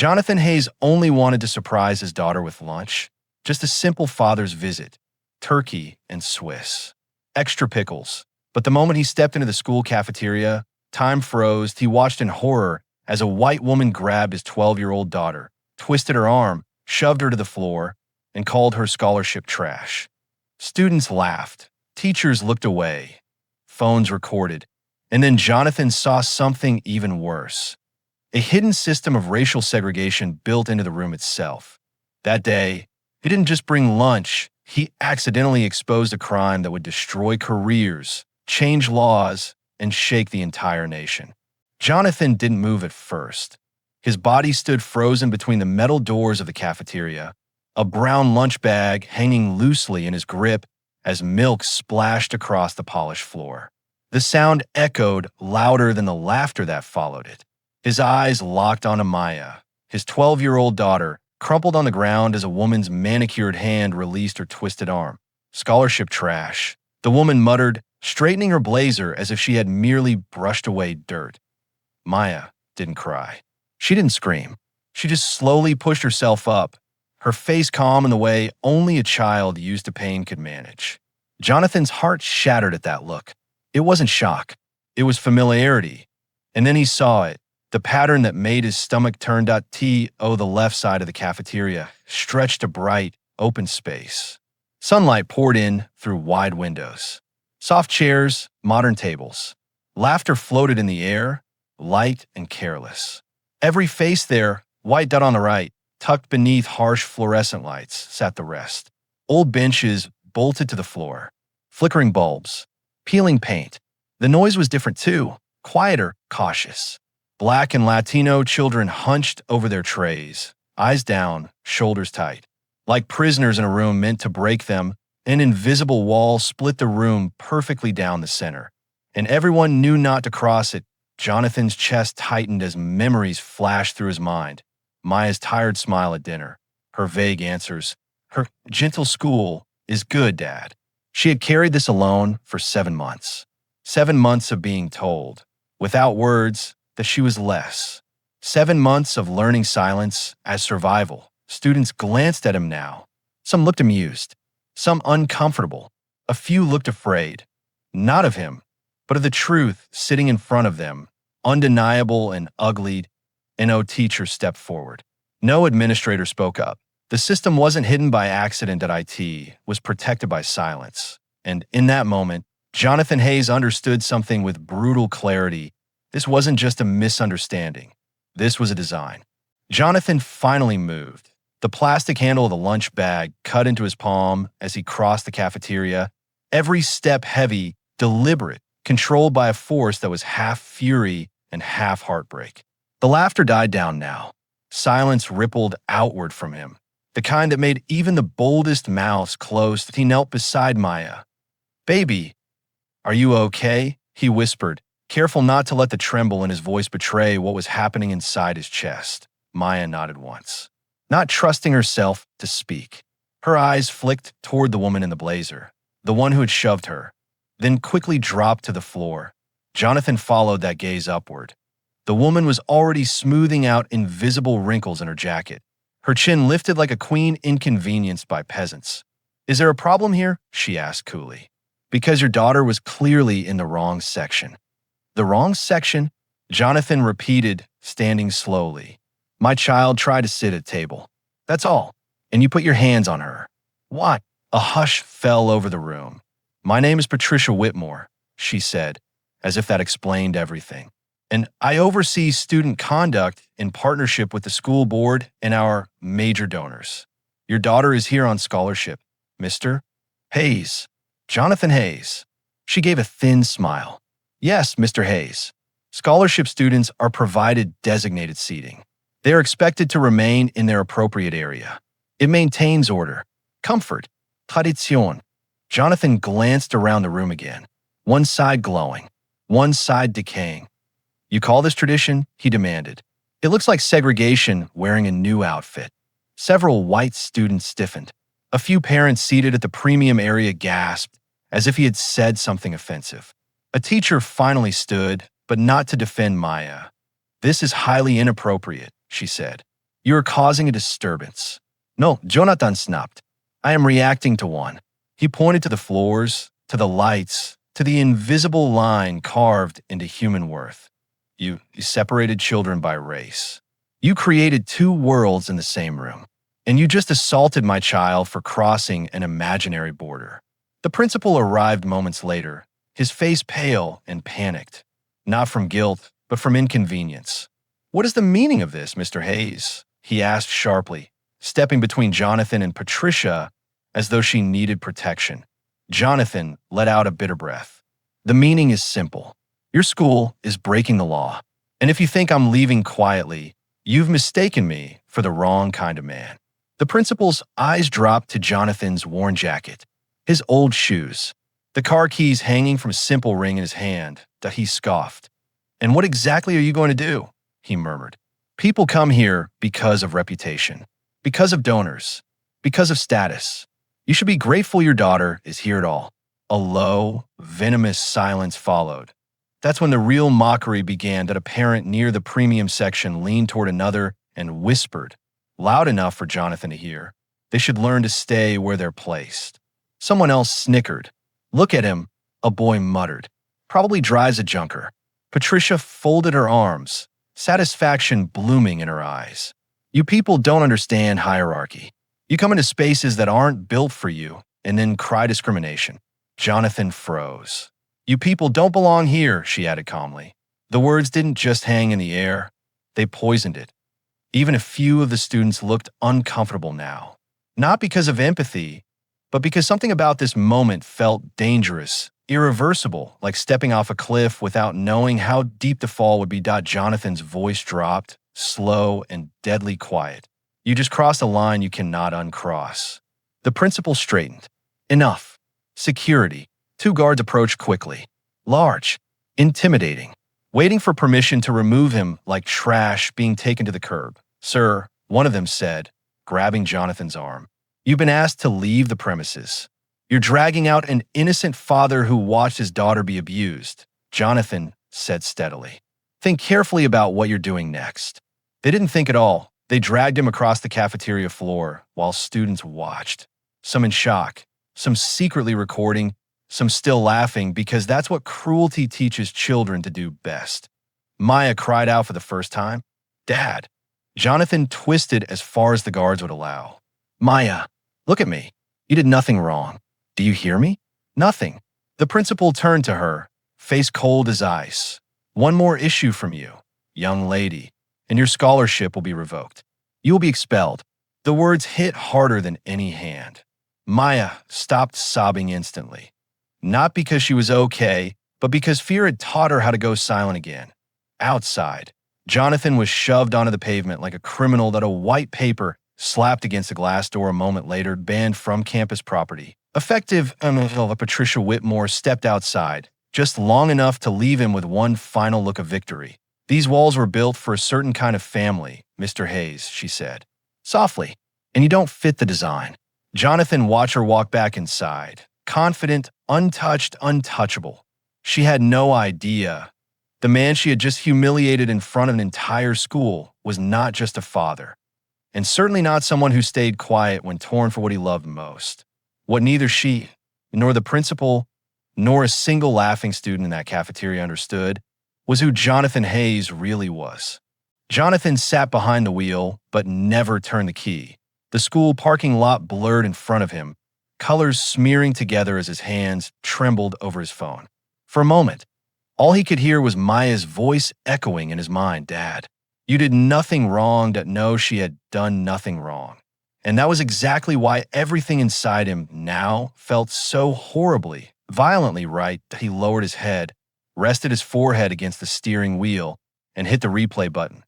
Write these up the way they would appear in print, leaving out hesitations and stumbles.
Jonathan Hayes only wanted to surprise his daughter with lunch, just a simple father's visit, turkey and Swiss. Extra pickles. But the moment he stepped into the school cafeteria, time froze. He watched in horror as a white woman grabbed his 12-year-old daughter, twisted her arm, shoved her to the floor, and called her scholarship trash. Students laughed. Teachers looked away. Phones recorded. And then Jonathan saw something even worse. A hidden system of racial segregation built into the room itself. That day, he didn't just bring lunch, he accidentally exposed a crime that would destroy careers, change laws, and shake the entire nation. Jonathan didn't move at first. His body stood frozen between the metal doors of the cafeteria, a brown lunch bag hanging loosely in his grip as milk splashed across the polished floor. The sound echoed louder than the laughter that followed it. His eyes locked onto Maya, his 12-year-old daughter, crumpled on the ground as a woman's manicured hand released her twisted arm. Scholarship trash, the woman muttered, straightening her blazer as if she had merely brushed away dirt. Maya didn't cry. She didn't scream. She just slowly pushed herself up, her face calm in the way only a child used to pain could manage. Jonathan's heart shattered at that look. It wasn't shock. It was familiarity. And then he saw it. The pattern that made his stomach turn. The left side of the cafeteria stretched to bright, open space. Sunlight poured in through wide windows. Soft chairs, modern tables. Laughter floated in the air, light and careless. Every face there, white dot on the right, tucked beneath harsh fluorescent lights, sat the rest. Old benches bolted to the floor. Flickering bulbs. Peeling paint. The noise was different too, quieter, cautious. Black and Latino children hunched over their trays, eyes down, shoulders tight. Like prisoners in a room meant to break them, an invisible wall split the room perfectly down the center. And everyone knew not to cross it. Jonathan's chest tightened as memories flashed through his mind. Maya's tired smile at dinner, her vague answers. Her gentle school is good, Dad. She had carried this alone for 7 months. 7 months of being told, without words, that she was less. 7 months of learning silence as survival. Students glanced at him now. Some looked amused, some uncomfortable. A few looked afraid, not of him, but of the truth sitting in front of them, undeniable and ugly. No teacher stepped forward. No administrator spoke up. The system wasn't hidden by accident at IT, was protected by silence. And in that moment, Jonathan Hayes understood something with brutal clarity. This wasn't just a misunderstanding. This was a design. Jonathan finally moved. The plastic handle of the lunch bag cut into his palm as he crossed the cafeteria, every step heavy, deliberate, controlled by a force that was half fury and half heartbreak. The laughter died down now. Silence rippled outward from him, the kind that made even the boldest mouths close. He knelt beside Maya. "Baby, are you okay?" he whispered, careful not to let the tremble in his voice betray what was happening inside his chest. Maya nodded once, not trusting herself to speak. Her eyes flicked toward the woman in the blazer, the one who had shoved her, then quickly dropped to the floor. Jonathan followed that gaze upward. The woman was already smoothing out invisible wrinkles in her jacket, her chin lifted like a queen inconvenienced by peasants. "Is there a problem here?" she asked coolly. "Because your daughter was clearly in the wrong section." "The wrong section?" Jonathan repeated, standing slowly. "My child tried to sit at table. That's all. And you put your hands on her." "What?" A hush fell over the room. "My name is Patricia Whitmore," she said, as if that explained everything. "And I oversee student conduct in partnership with the school board and our major donors. Your daughter is here on scholarship, Mr. Hayes. Jonathan Hayes." She gave a thin smile. "Yes, Mr. Hayes. Scholarship students are provided designated seating. They are expected to remain in their appropriate area. It maintains order, comfort, tradition." Jonathan glanced around the room again, one side glowing, one side decaying. "You call this tradition?" he demanded. "It looks like segregation wearing a new outfit." Several white students stiffened. A few parents seated at the premium area gasped, as if he had said something offensive. A teacher finally stood, but not to defend Maya. "This is highly inappropriate," she said. You are causing a disturbance. No, Jonathan snapped. I am reacting to one. He pointed to the floors, to the lights, to the invisible line carved into human worth. You separated children by race. You created two worlds in the same room. And you just assaulted my child for crossing an imaginary border. The principal arrived moments later, his face pale and panicked. Not from guilt, but from inconvenience. What is the meaning of this, Mr. Hayes? He asked sharply, stepping between Jonathan and Patricia as though she needed protection. Jonathan let out a bitter breath. The meaning is simple. Your school is breaking the law. And if you think I'm leaving quietly, you've mistaken me for the wrong kind of man. The principal's eyes dropped to Jonathan's worn jacket, his old shoes, the car keys hanging from a simple ring in his hand, that he scoffed. And what exactly are you going to do? He murmured. People come here because of reputation, because of donors, because of status. You should be grateful your daughter is here at all. A low, venomous silence followed. That's when the real mockery began that a parent near the premium section leaned toward another and whispered, loud enough for Jonathan to hear, they should learn to stay where they're placed. Someone else snickered. Look at him, a boy muttered. Probably drives a junker. Patricia folded her arms, satisfaction blooming in her eyes. You people don't understand hierarchy. You come into spaces that aren't built for you and then cry discrimination. Jonathan froze. You people don't belong here, she added calmly. The words didn't just hang in the air, they poisoned it. Even a few of the students looked uncomfortable now. Not because of empathy, but because something about this moment felt dangerous, irreversible, like stepping off a cliff without knowing how deep the fall would be. Jonathan's voice dropped, slow and deadly quiet. You just crossed a line you cannot uncross. The principal straightened. Enough. Security. Two guards approached quickly. Large. Intimidating. Waiting for permission to remove him like trash being taken to the curb. Sir, one of them said, grabbing Jonathan's arm. You've been asked to leave the premises. You're dragging out an innocent father who watched his daughter be abused. Jonathan said steadily. Think carefully about what you're doing next. They didn't think at all. They dragged him across the cafeteria floor while students watched. Some in shock, some secretly recording, some still laughing because that's what cruelty teaches children to do best. Maya cried out for the first time. Dad. Jonathan twisted as far as the guards would allow. Maya, look at me. You did nothing wrong. Do you hear me? Nothing. The principal turned to her, face cold as ice. One more issue from you, young lady, and your scholarship will be revoked. You will be expelled. The words hit harder than any hand. Maya stopped sobbing instantly. Not because she was okay, but because fear had taught her how to go silent again. Outside, Jonathan was shoved onto the pavement like a criminal that a white paper slapped against a glass door a moment later, banned from campus property. Effective, Patricia Whitmore stepped outside, just long enough to leave him with one final look of victory. These walls were built for a certain kind of family, Mr. Hayes, she said. Softly, and you don't fit the design. Jonathan watched her walk back inside, confident, untouched, untouchable. She had no idea. The man she had just humiliated in front of an entire school was not just a father, and certainly not someone who stayed quiet when torn for what he loved most. What neither she, nor the principal, nor a single laughing student in that cafeteria understood was who Jonathan Hayes really was. Jonathan sat behind the wheel, but never turned the key. The school parking lot blurred in front of him, colors smearing together as his hands trembled over his phone. For a moment, all he could hear was Maya's voice echoing in his mind, Dad, you did nothing wrong. That no, she had done nothing wrong. And that was exactly why everything inside him now felt so horribly, violently right that he lowered his head, rested his forehead against the steering wheel, and hit the replay button.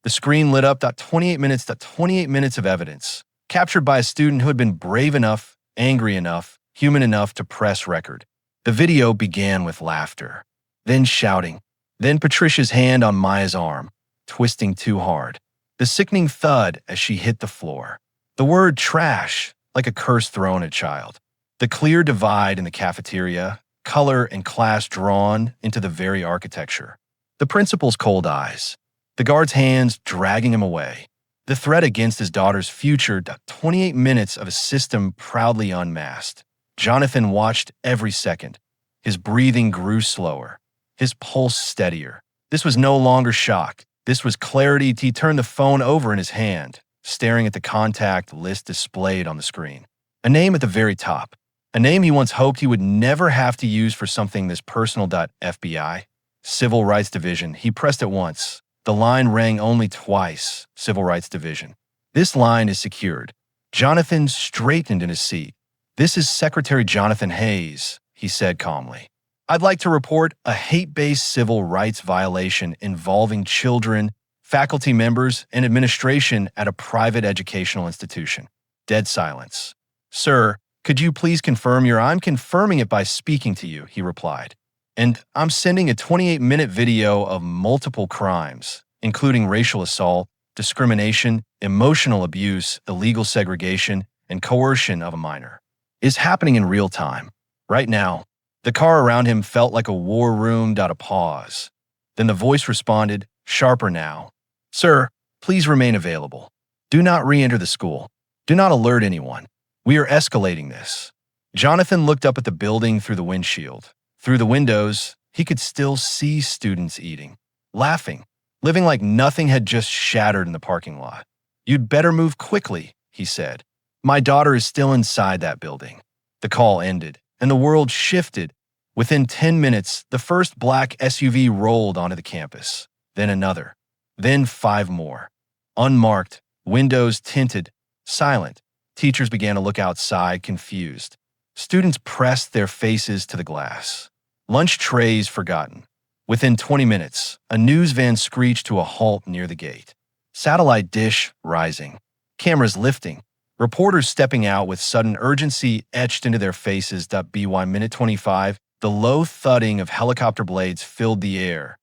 The screen lit up. 28 minutes of evidence, captured by a student who had been brave enough, angry enough, human enough to press record. The video began with laughter, then shouting, then Patricia's hand on Maya's arm, twisting too hard. The sickening thud as she hit the floor. The word trash, like a curse thrown at a child. The clear divide in the cafeteria, color and class drawn into the very architecture. The principal's cold eyes. The guard's hands dragging him away. The threat against his daughter's future, 28 minutes of a system proudly unmasked. Jonathan watched every second. His breathing grew slower, his pulse steadier. This was no longer shock. This was clarity. He turned the phone over in his hand, staring at the contact list displayed on the screen. A name at the very top. A name he once hoped he would never have to use for something this personal. FBI, Civil Rights Division. He pressed it once. The line rang only twice. Civil Rights Division. This line is secured. Jonathan straightened in his seat. This is Secretary Jonathan Hayes, he said calmly. I'd like to report a hate-based civil rights violation involving children, faculty members, and administration at a private educational institution. Dead silence. Sir, could you please confirm I'm confirming it by speaking to you, he replied. And I'm sending a 28-minute video of multiple crimes, including racial assault, discrimination, emotional abuse, illegal segregation, and coercion of a minor. It's happening in real time. Right now, the car around him felt like a war room. A pause. Then the voice responded, sharper now. Sir, please remain available. Do not re-enter the school. Do not alert anyone. We are escalating this. Jonathan looked up at the building through the windshield. Through the windows, he could still see students eating, laughing, living like nothing had just shattered in the parking lot. You'd better move quickly, he said. My daughter is still inside that building. The call ended, and the world shifted. Within 10 minutes, the first black SUV rolled onto the campus, then another, then 5 more. Unmarked, windows tinted, silent. Teachers began to look outside, confused. Students pressed their faces to the glass. Lunch trays forgotten. Within 20 minutes, a news van screeched to a halt near the gate. Satellite dish rising. Cameras lifting. Reporters stepping out with sudden urgency etched into their faces. By minute 25, the low thudding of helicopter blades filled the air.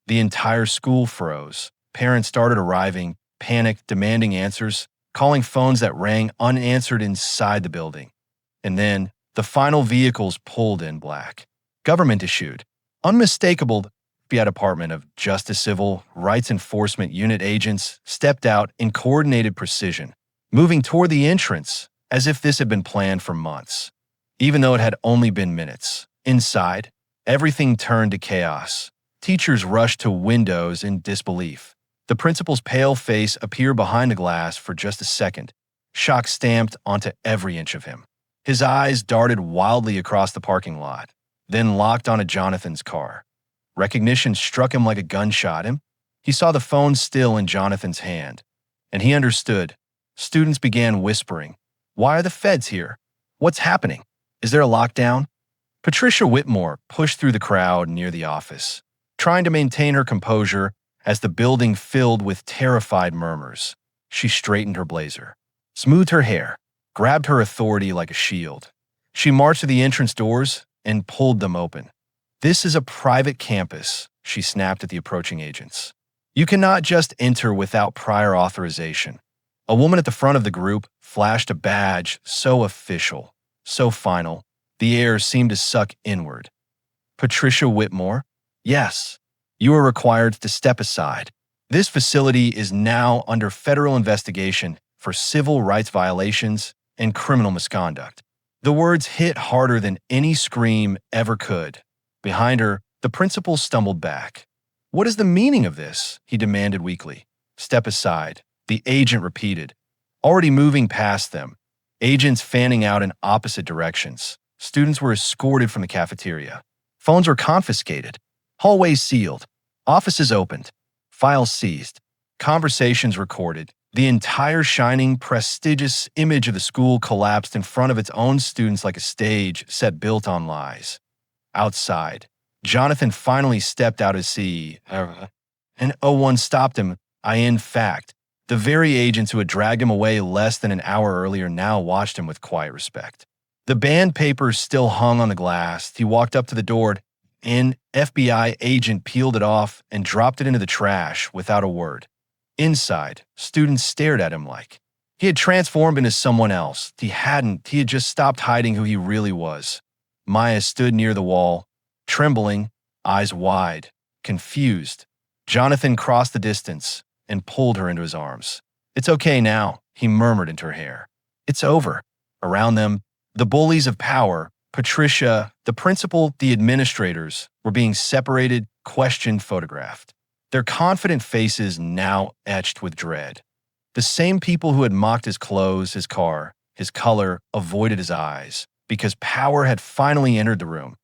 The entire school froze. Parents started arriving, panicked, demanding answers, calling phones that rang unanswered inside the building. And then, the final vehicles pulled in black. Government issued. Unmistakable. FBI Department of Justice Civil Rights Enforcement Unit agents stepped out in coordinated precision, moving toward the entrance as if this had been planned for months. Even though it had only been minutes. Inside, everything turned to chaos. Teachers rushed to windows in disbelief. The principal's pale face appeared behind the glass for just a second, shock stamped onto every inch of him. His eyes darted wildly across the parking lot, then locked onto Jonathan's car. Recognition struck him like a gunshot. He saw the phone still in Jonathan's hand, and he understood. Students began whispering, "Why are the feds here? What's happening? Is there a lockdown?" Patricia Whitmore pushed through the crowd near the office, trying to maintain her composure as the building filled with terrified murmurs. She straightened her blazer, smoothed her hair, grabbed her authority like a shield. She marched to the entrance doors and pulled them open. "This is a private campus," she snapped at the approaching agents. "You cannot just enter without prior authorization." A woman at the front of the group flashed a badge so official, so final, the air seemed to suck inward. "Patricia Whitmore? Yes. You are required to step aside. This facility is now under federal investigation for civil rights violations and criminal misconduct." The words hit harder than any scream ever could. Behind her, the principal stumbled back. "What is the meaning of this?" he demanded weakly. "Step aside," the agent repeated, already moving past them. Agents fanning out in opposite directions. Students were escorted from the cafeteria. Phones were confiscated. Hallways sealed. Offices opened. Files seized. Conversations recorded. The entire shining, prestigious image of the school collapsed in front of its own students like a stage set built on lies. Outside, Jonathan finally stepped out of seat, and one stopped him. In fact, the very agents who had dragged him away less than an hour earlier now watched him with quiet respect. The band papers still hung on the glass. He walked up to the door. An FBI agent peeled it off and dropped it into the trash without a word. Inside, students stared at him like he had transformed into someone else. He hadn't. He had just stopped hiding who he really was. Maya stood near the wall, trembling, eyes wide, confused. Jonathan crossed the distance and pulled her into his arms. "It's okay now," he murmured into her hair. "It's over." Around them, the bullies of power, Patricia, the principal, the administrators, were being separated, questioned, photographed. Their confident faces now etched with dread. The same people who had mocked his clothes, his car, his color, avoided his eyes, because power had finally entered the room.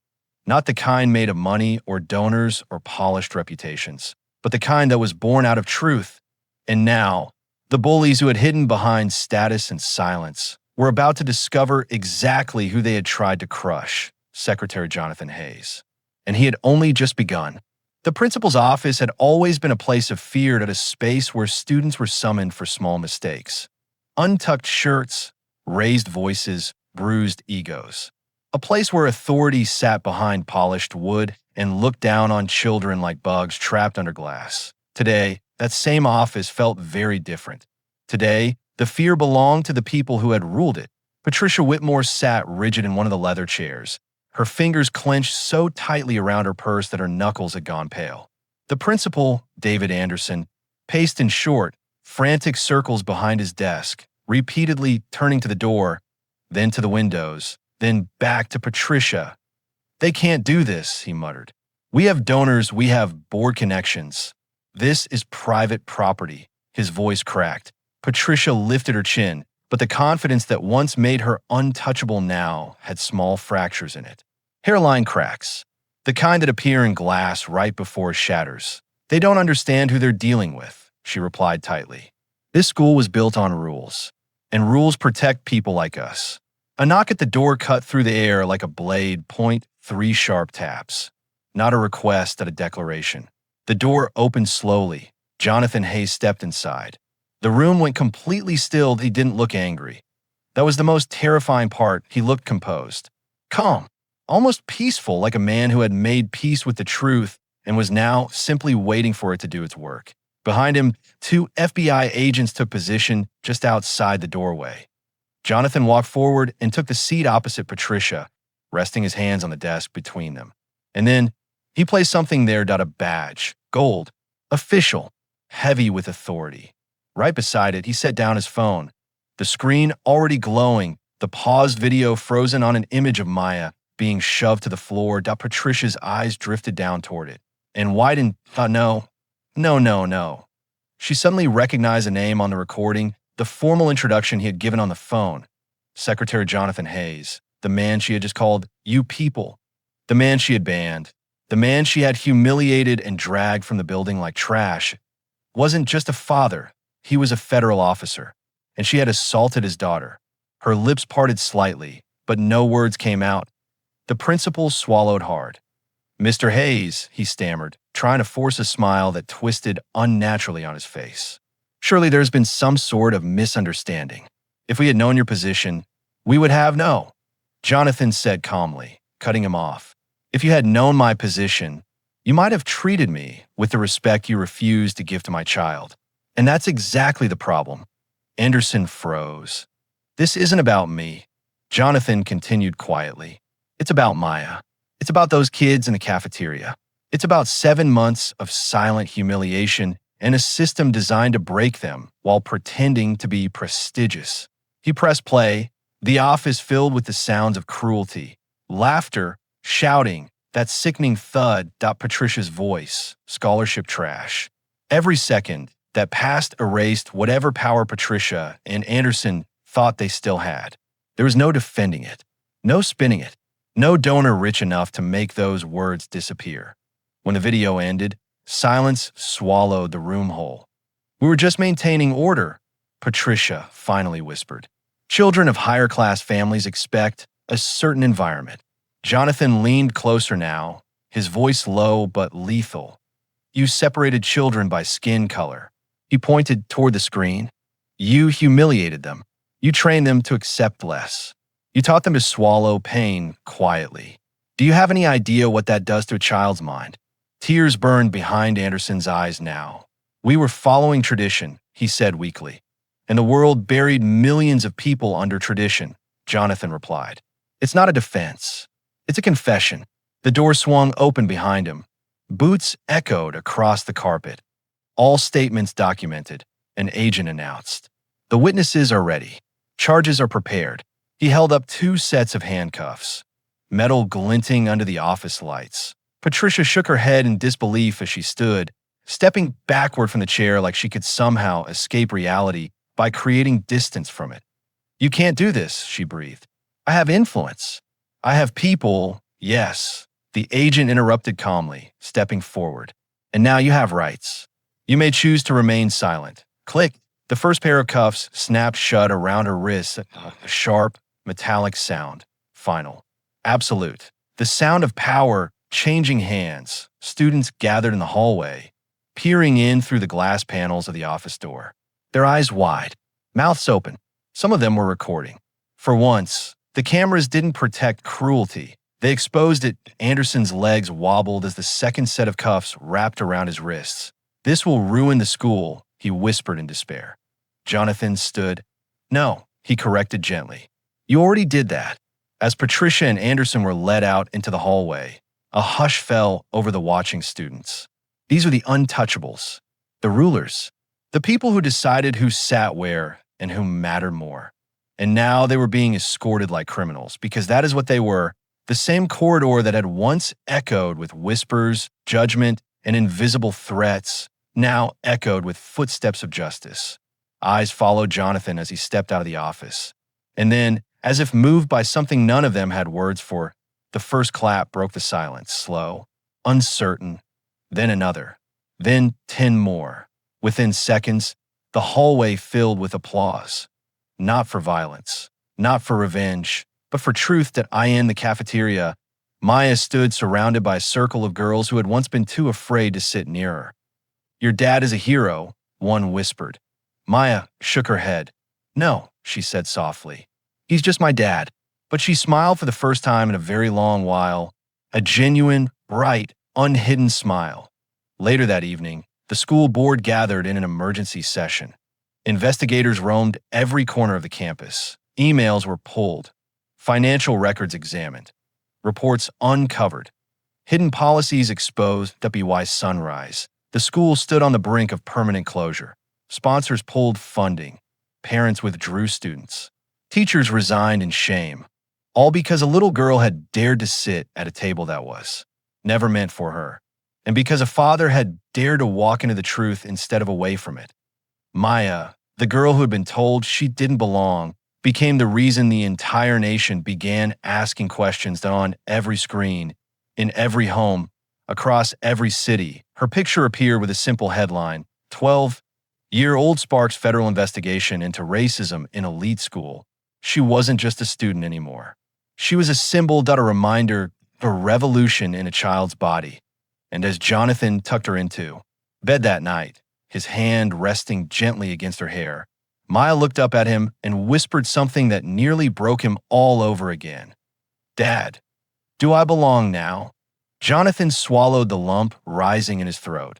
Not the kind made of money or donors or polished reputations, but the kind that was born out of truth. And now, the bullies who had hidden behind status and silence were about to discover exactly who they had tried to crush, Secretary Jonathan Hayes. And he had only just begun. The principal's office had always been a place of fear, at a space where students were summoned for small mistakes. Untucked shirts, raised voices, bruised egos. A place where authority sat behind polished wood and looked down on children like bugs trapped under glass. Today, that same office felt very different. Today, the fear belonged to the people who had ruled it. Patricia Whitmore sat rigid in one of the leather chairs, her fingers clenched so tightly around her purse that her knuckles had gone pale. The principal, David Anderson, paced in short, frantic circles behind his desk, repeatedly turning to the door, then to the windows, then back to Patricia. "They can't do this," he muttered. "We have donors, we have board connections. This is private property." His voice cracked. Patricia lifted her chin, but the confidence that once made her untouchable now had small fractures in it. Hairline cracks, the kind that appear in glass right before it shatters. "They don't understand who they're dealing with," she replied tightly. "This school was built on rules, and rules protect people like us." A knock at the door cut through the air like a blade point, 3 sharp taps. Not a request, but a declaration. The door opened slowly. Jonathan Hayes stepped inside. The room went completely still. He didn't look angry. That was the most terrifying part. He looked composed, calm, almost peaceful, like a man who had made peace with the truth and was now simply waiting for it to do its work. Behind him, 2 FBI agents took position just outside the doorway. Jonathan walked forward and took the seat opposite Patricia, resting his hands on the desk between them. And then he placed something there, a badge, gold, official, heavy with authority. Right beside it, he set down his phone, the screen already glowing, the paused video frozen on an image of Maya being shoved to the floor. Patricia's eyes drifted down toward it and widened. No. She suddenly recognized a name on the recording, the formal introduction he had given on the phone. Secretary Jonathan Hayes, the man she had just called "you people," the man she had banned, the man she had humiliated and dragged from the building like trash, wasn't just a father. He was a federal officer, and she had assaulted his daughter. Her lips parted slightly, but no words came out. The principal swallowed hard. "Mr. Hayes," he stammered, trying to force a smile that twisted unnaturally on his face. "Surely there's been some sort of misunderstanding. If we had known your position, we would have." "No," Jonathan said calmly, cutting him off. "If you had known my position, you might have treated me with the respect you refused to give to my child. And that's exactly the problem." Anderson froze. "This isn't about me," Jonathan continued quietly. "It's about Maya. It's about those kids in the cafeteria. It's about 7 months of silent humiliation and a system designed to break them while pretending to be prestigious." He pressed play, the office filled with the sounds of cruelty, laughter, shouting, that sickening thud. Patricia's voice, scholarship trash. Every second that passed erased whatever power Patricia and Anderson thought they still had. There was no defending it, no spinning it, no donor rich enough to make those words disappear. When the video ended, silence swallowed the room whole. "We were just maintaining order," Patricia finally whispered. "Children of higher-class families expect a certain environment." Jonathan leaned closer now, his voice low but lethal. "You separated children by skin color." He pointed toward the screen. "You humiliated them. You trained them to accept less. You taught them to swallow pain quietly. Do you have any idea what that does to a child's mind?" Tears burned behind Anderson's eyes now. "We were following tradition," he said weakly. "And the world buried millions of people under tradition," Jonathan replied. "It's not a defense. It's a confession." The door swung open behind him. Boots echoed across the carpet. "All statements documented," an agent announced. The witnesses are ready. Charges are prepared. He held up 2 sets of handcuffs, metal glinting under the office lights. Patricia shook her head in disbelief as she stood, stepping backward from the chair like she could somehow escape reality by creating distance from it. "You can't do this," she breathed. "I have influence. I have people." "Yes," the agent interrupted calmly, stepping forward. "And now you have rights. You may choose to remain silent." Click. The first pair of cuffs snapped shut around her wrists, a sharp, metallic sound. Final. Absolute. The sound of power changing hands. Students gathered in the hallway, peering in through the glass panels of the office door, their eyes wide, mouths open. Some of them were recording. For once, the cameras didn't protect cruelty. They exposed it. Anderson's legs wobbled as the second set of cuffs wrapped around his wrists. "This will ruin the school," he whispered in despair. Jonathan stood. "No," he corrected gently. "You already did that." As Patricia and Anderson were led out into the hallway, a hush fell over the watching students. These were the untouchables, the rulers, the people who decided who sat where and who mattered more. And now they were being escorted like criminals, because that is what they were. The same corridor that had once echoed with whispers, judgment, and invisible threats now echoed with footsteps of justice. Eyes followed Jonathan as he stepped out of the office. And then, as if moved by something none of them had words for, the first clap broke the silence, slow, uncertain, then another, then 10 more. Within seconds, the hallway filled with applause. Not for violence, not for revenge, but for truth that in the cafeteria. Maya stood surrounded by a circle of girls who had once been too afraid to sit near her. "Your dad is a hero," one whispered. Maya shook her head. "No," she said softly. "He's just my dad." But she smiled for the first time in a very long while, a genuine, bright, unhidden smile. Later that evening, the school board gathered in an emergency session. Investigators roamed every corner of the campus. Emails were pulled, financial records examined, reports uncovered, hidden policies exposed. WY Sunrise. The school stood on the brink of permanent closure. Sponsors pulled funding. Parents withdrew students. Teachers resigned in shame. All because a little girl had dared to sit at a table that was never meant for her. And because a father had dared to walk into the truth instead of away from it. Maya, the girl who had been told she didn't belong, became the reason the entire nation began asking questions that on every screen, in every home, across every city. Her picture appeared with a simple headline: 12-year-old sparks federal investigation into racism in elite school. She wasn't just a student anymore. She was a symbol, a reminder, a revolution in a child's body. And as Jonathan tucked her into bed that night, his hand resting gently against her hair, Maya looked up at him and whispered something that nearly broke him all over again. "Dad, do I belong now?" Jonathan swallowed the lump rising in his throat.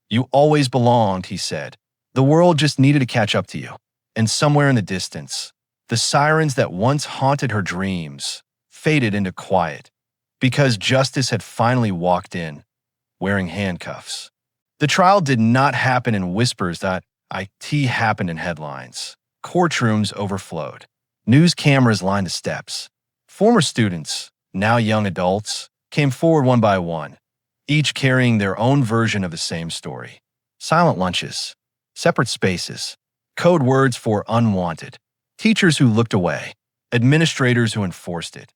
"You always belonged," he said. "The world just needed to catch up to you." And somewhere in the distance, the sirens that once haunted her dreams faded into quiet, because justice had finally walked in, wearing handcuffs. The trial did not happen in whispers. That it happened in headlines. Courtrooms overflowed. News cameras lined the steps. Former students, now young adults, came forward one by one, each carrying their own version of the same story. Silent lunches, separate spaces, code words for unwanted, teachers who looked away, administrators who enforced it.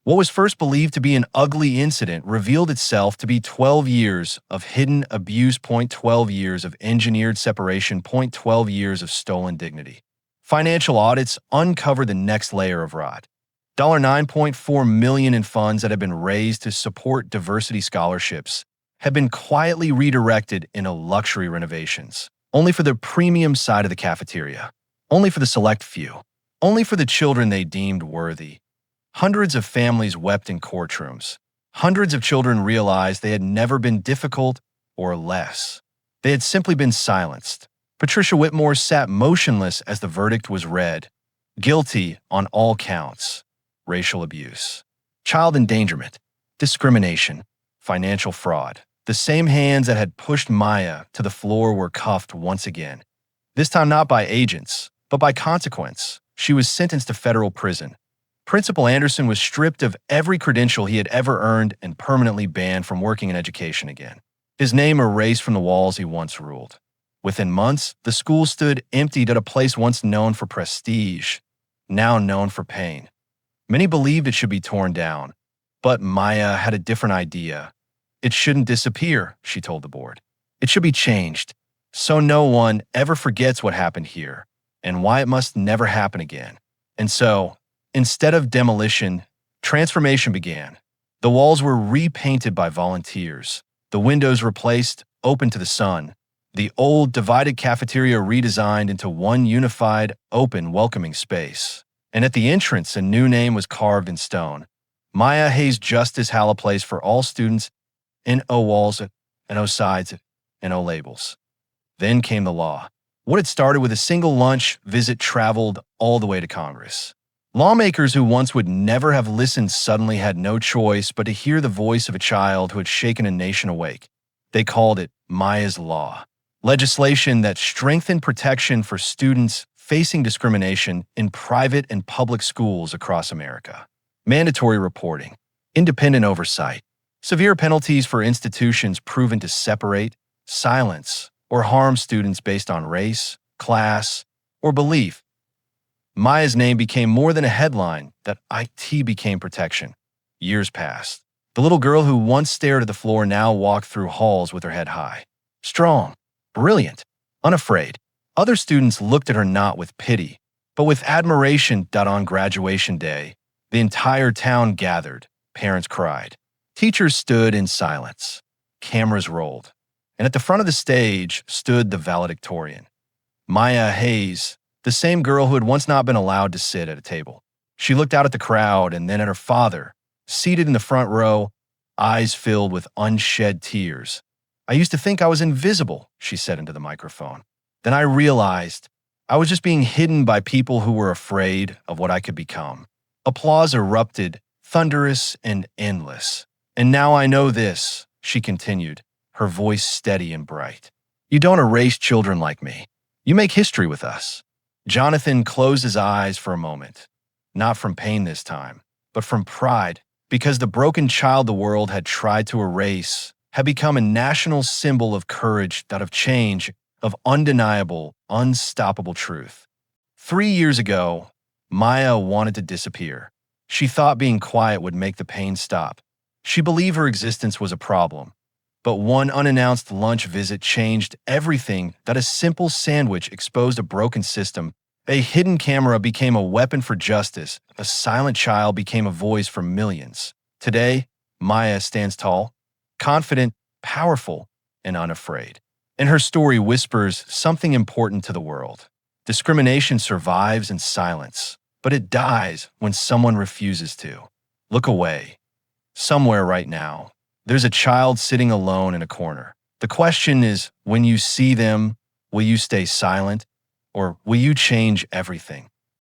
What was first believed to be an ugly incident revealed itself to be 12 years of hidden abuse. 12 years of engineered separation. 12 years of stolen dignity. Financial audits uncovered the next layer of rot. $9.4 million in funds that had been raised to support diversity scholarships had been quietly redirected into luxury renovations, only for the premium side of the cafeteria, only for the select few, only for the children they deemed worthy. Hundreds of families wept in courtrooms. Hundreds of children realized they had never been difficult or less. They had simply been silenced. Patricia Whitmore sat motionless as the verdict was read. Guilty on all counts. Racial abuse, child endangerment, discrimination, financial fraud. The same hands that had pushed Maya to the floor were cuffed once again. This time not by agents, but by consequence, she was sentenced to federal prison. Principal Anderson was stripped of every credential he had ever earned and permanently banned from working in education again. His name erased from the walls he once ruled. Within months, the school stood emptied at a place once known for prestige, now known for pain. Many believed it should be torn down, but Maya had a different idea. It shouldn't disappear, she told the board. It should be changed, so no one ever forgets what happened here and why it must never happen again. And so, instead of demolition, transformation began. The walls were repainted by volunteers, the windows replaced, open to the sun, the old divided cafeteria redesigned into one unified, open, welcoming space. And at the entrance, a new name was carved in stone. Maya Hayes Justice Hall, a place for all students, no walls, no sides, no labels. Then came the law. What had started with a single lunch visit traveled all the way to Congress. Lawmakers who once would never have listened suddenly had no choice but to hear the voice of a child who had shaken a nation awake. They called it Maya's Law, legislation that strengthened protection for students facing discrimination in private and public schools across America. Mandatory reporting, independent oversight, severe penalties for institutions proven to separate, silence, or harm students based on race, class, or belief. Maya's name became more than a headline, that IT became protection. Years passed. The little girl who once stared at the floor now walked through halls with her head high. Strong, brilliant, unafraid. Other students looked at her not with pity, but with admiration. On graduation day, the entire town gathered. Parents cried. Teachers stood in silence. Cameras rolled. And at the front of the stage stood the valedictorian, Maya Hayes, the same girl who had once not been allowed to sit at a table. She looked out at the crowd and then at her father, seated in the front row, eyes filled with unshed tears. I used to think I was invisible, she said into the microphone. Then I realized I was just being hidden by people who were afraid of what I could become. Applause erupted, thunderous and endless. And now I know this, she continued, her voice steady and bright. You don't erase children like me. You make history with us. Jonathan closed his eyes for a moment, not from pain this time, but from pride, because the broken child the world had tried to erase had become a national symbol of courage, of change, of undeniable, unstoppable truth. 3 years ago, Maya wanted to disappear. She thought being quiet would make the pain stop. She believed her existence was a problem. But one unannounced lunch visit changed everything. That a simple sandwich exposed a broken system. A hidden camera became a weapon for justice. A silent child became a voice for millions. Today, Maya stands tall, confident, powerful, and unafraid. And her story whispers something important to the world. Discrimination survives in silence, but it dies when someone refuses to. Look away. Somewhere right now, there's a child sitting alone in a corner. The question is, when you see them, will you stay silent, or will you change everything?